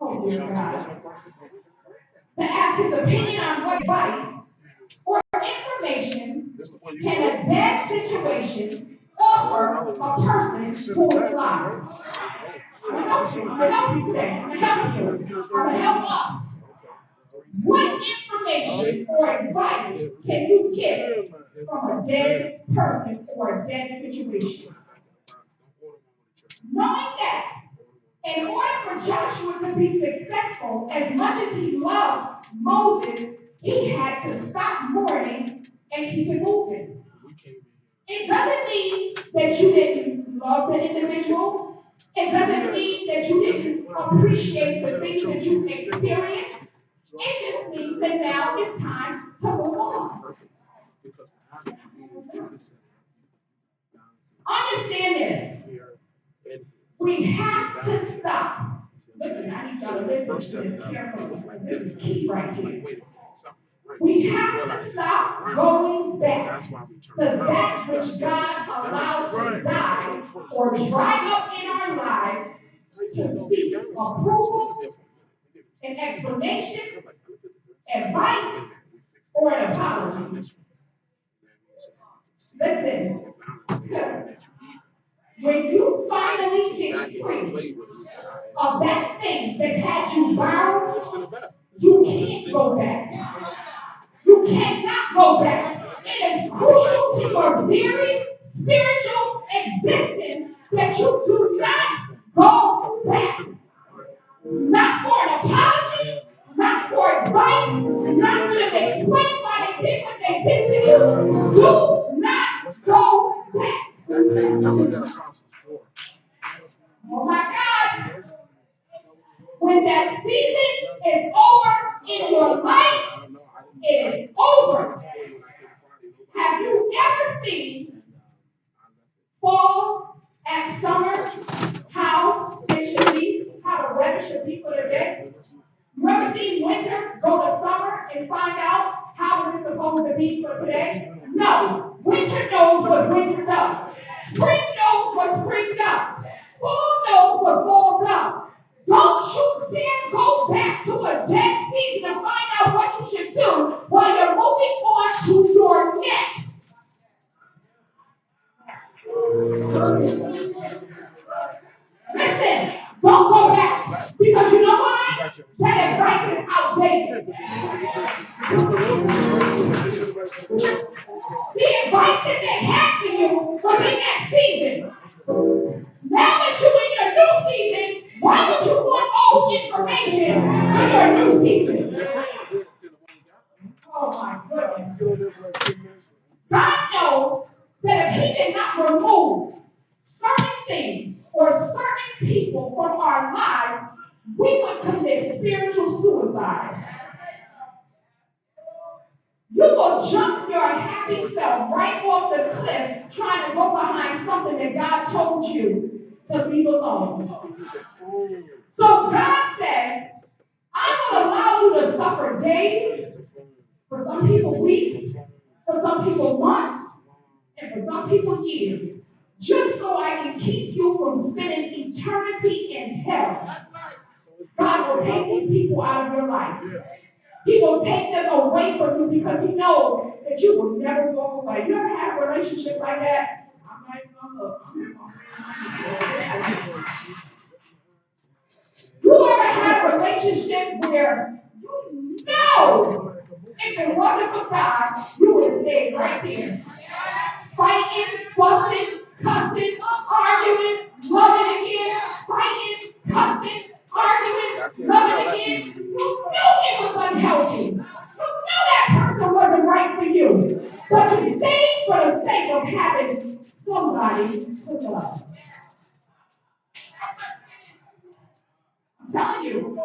oh dear God, to ask his opinion on what advice or information can a dead situation offer a person who is alive. I'm gonna help you. I'm gonna help you today. I'm gonna help you. I'm gonna help us. What information or advice can you get from a dead person or a dead situation? Knowing that in order for Joshua to be successful, as much as he loved Moses, he had to stop mourning and keep it moving. It doesn't mean that you didn't love the individual. It doesn't mean that you didn't appreciate the things that you experienced. It just means that now it's time to move on. Understand this. We have to stop. Listen, I need y'all to listen to this carefully because this is key right here. We have to stop going back to that which God allowed to die or dry up in our lives to seek approval, an explanation, advice, or an apology. Listen, when you finally get free of that thing that had you bound, you can't go back. You cannot go back. It is crucial to your very spiritual existence that you do not go back. Not for an apology, not for advice, not for them to explain why they did what they did to you. Do not go back. Oh my God. When that season is over in your life, it is over. Have you ever seen fall at summer how it should be, how the weather should be for the day? You ever seen winter go to summer and find out how is it supposed to be for today? No. Winter knows what winter does. Spring knows what spring does. Fall knows what fall does. Don't you dare go back to a dead season to find out what you should do while you're moving on to your next. Listen, don't go back. Because you know why? That advice is outdated. The advice that they had for you was in that season. Now that you're in your new season, why would you want old information for your new season? Oh my goodness. God knows that if He did not remove certain things or certain people from our lives, we would commit spiritual suicide. You will jump your happy self right off the cliff trying to go behind something that God told you to leave alone. So God says, I will allow you to suffer days, for some people weeks, for some people months, and for some people years, just so I can keep you from spending eternity in hell. God will take these people out of your life. He will take them away from you because He knows that you will never walk away. You ever had a relationship like that? I'm not even gonna look. I'm just gonna You ever had a relationship where you know if it wasn't for God, you would have stayed right there. Fighting, fussing, cussing, arguing, loving again, fighting, cussing, arguing, loving again. You knew it was unhealthy. You knew that person wasn't right for you. But you stayed for the sake of having somebody to love. I'm telling you,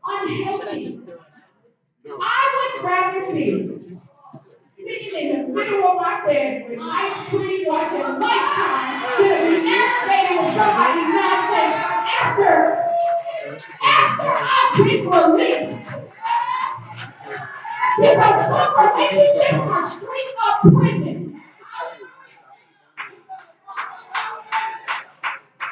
unhealthy. I would rather be sitting in the middle of my bed with ice cream watching Lifetime than to be aggravated with somebody nonsense after I've been released. Because some relationships are straight up prison.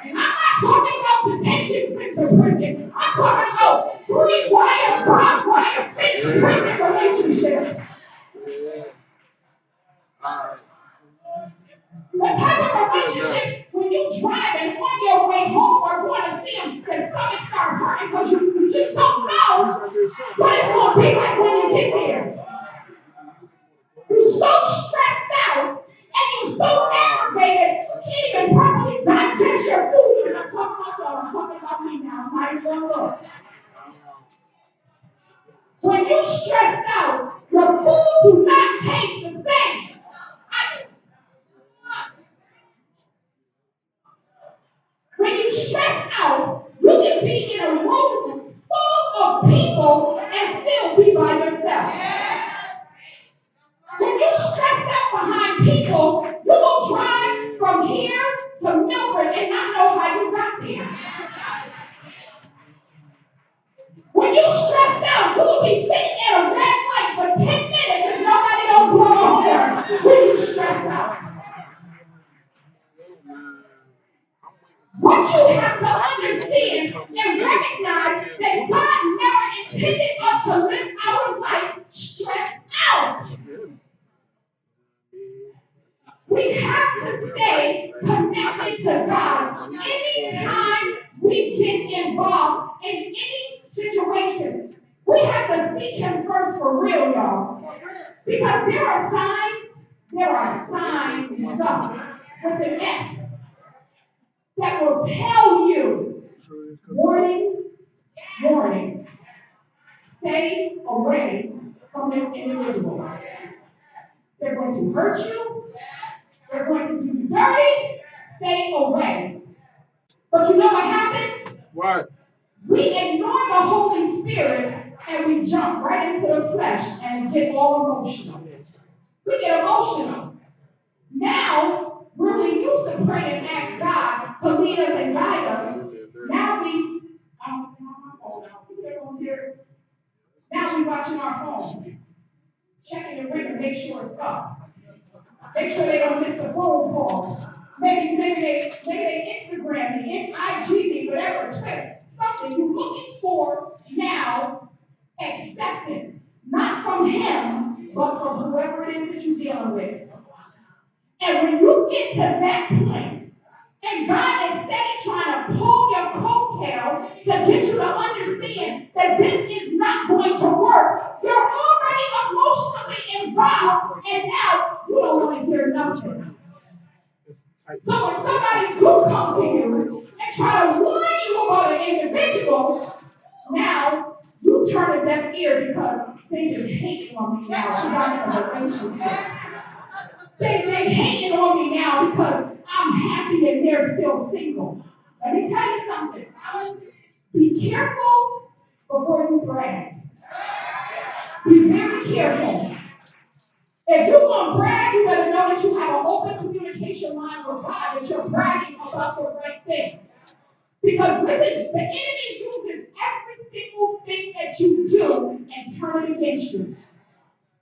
And I'm not talking about detention centers of prison. I'm talking about 3-wire, barbed wire, fence prison relationships. What type of relationship when you driving on your way home or going to see them, your stomach start hurting because you just don't know what it's going to be like when you get there. You're so stressed out and you're so aggravated, you can't even properly digest your food. I'm not talking about y'all, I'm talking about me now. I'm not even going to look. When you're stressed out, your food do not taste the same. When you're stressed out, you can be in a room full of people and still be by yourself. When you're stressed out behind people, you will drive from here to Milford and not know how you got there. When you're stressed out, you will be sitting at a red light for 10 minutes and nobody don't blow a horn when you're stressed out. What you have to understand and recognize that God never intended us to live our life stressed out. We have to stay connected to God. Anytime we get involved in any situation, we have to seek Him first for real, y'all. Because there are signs with an S that will tell you, warning, warning, stay away from this individual. They're going to hurt you. They're going to do you dirty. Stay away. But you know what happens? What? We ignore the Holy Spirit and we jump right into the flesh and get all emotional. We get emotional. Now, where we used to pray and ask God to lead us and guide us, now we watching our phone, checking the ring to make sure it's up. Make sure they don't miss the phone call. Maybe they Instagram me, IG me, whatever, Twitter, something. You're looking for now acceptance, not from him, but from whoever it is that you're dealing with. And when you get to that point, and God is steady trying to pull your coattail to get you to understand that this is not going to work, you're already emotionally involved, and now you don't want to hear nothing. So when somebody do come to you and try to warn you about an individual, now you turn a deaf ear because they just hate on me now. I'm in a relationship. They hating on me now because I'm happy and they're still single. Let me tell you something. Be careful before you brag. Be very careful. If you're going to brag, you better know that you have an open communication line with God, that you're bragging about the right thing. Because listen, the enemy uses every single thing that you do and turn it against you.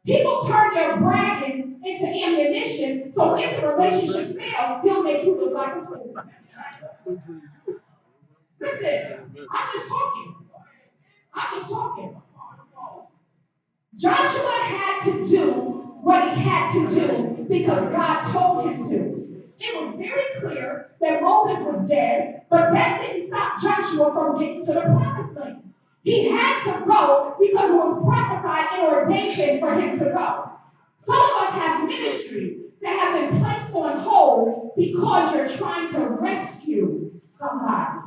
People turn their bragging into ammunition, so if the relationship fails, they'll make you look like a fool. Listen, I'm just talking. Joshua had to do what he had to do because God told him to. It was very clear that Moses was dead, but that didn't stop Joshua from getting to the promised land. He had to go because it was prophesied and ordained for him to go. Some of us have ministries that have been placed on hold because you're trying to rescue somebody.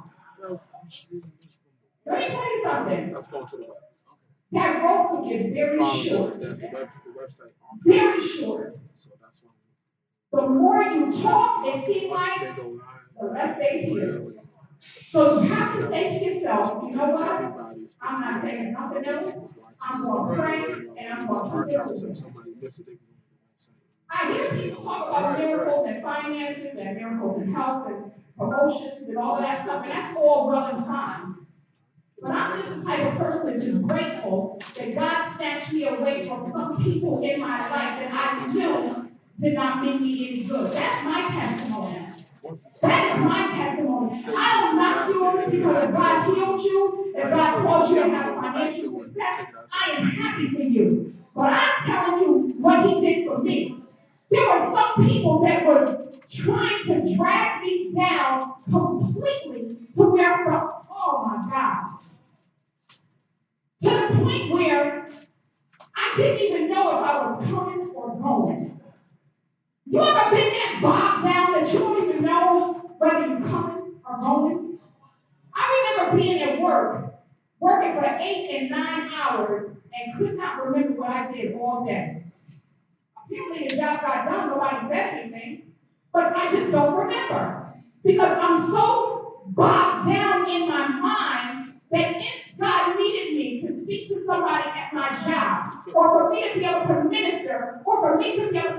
Let me tell you something. Let's go to the web. That rope could get very short. Very short. The more you talk, it seems like the less they hear. So you have to say to yourself, you know what? I'm not saying nothing else. I'm going to pray and I'm going to pray. I hear people talk about miracles and finances and miracles and health and promotions and all of that stuff, and that's all well and fine. But I'm just the type of person that's just grateful that God snatched me away from some people in my life that I knew did not make me any good. That's my testimony. That is my testimony. I don't knock yours because if God healed you, if God God calls you to have financial success, I am happy for you. But I'm telling you what he did for me. There were some people that was trying to drag me down completely to where I felt, oh my God. To the point where I didn't even know if I was coming or going. You ever been that bogged down that you don't even know whether you're coming or going? I remember being at work, working for 8 and 9 hours, and could not remember what I did all day. Apparently the job got done, nobody said anything, but I just don't remember. Because I'm so bogged down in my mind that if God needed me to speak to somebody at my job, or for me to be able to minister, or for me to be able to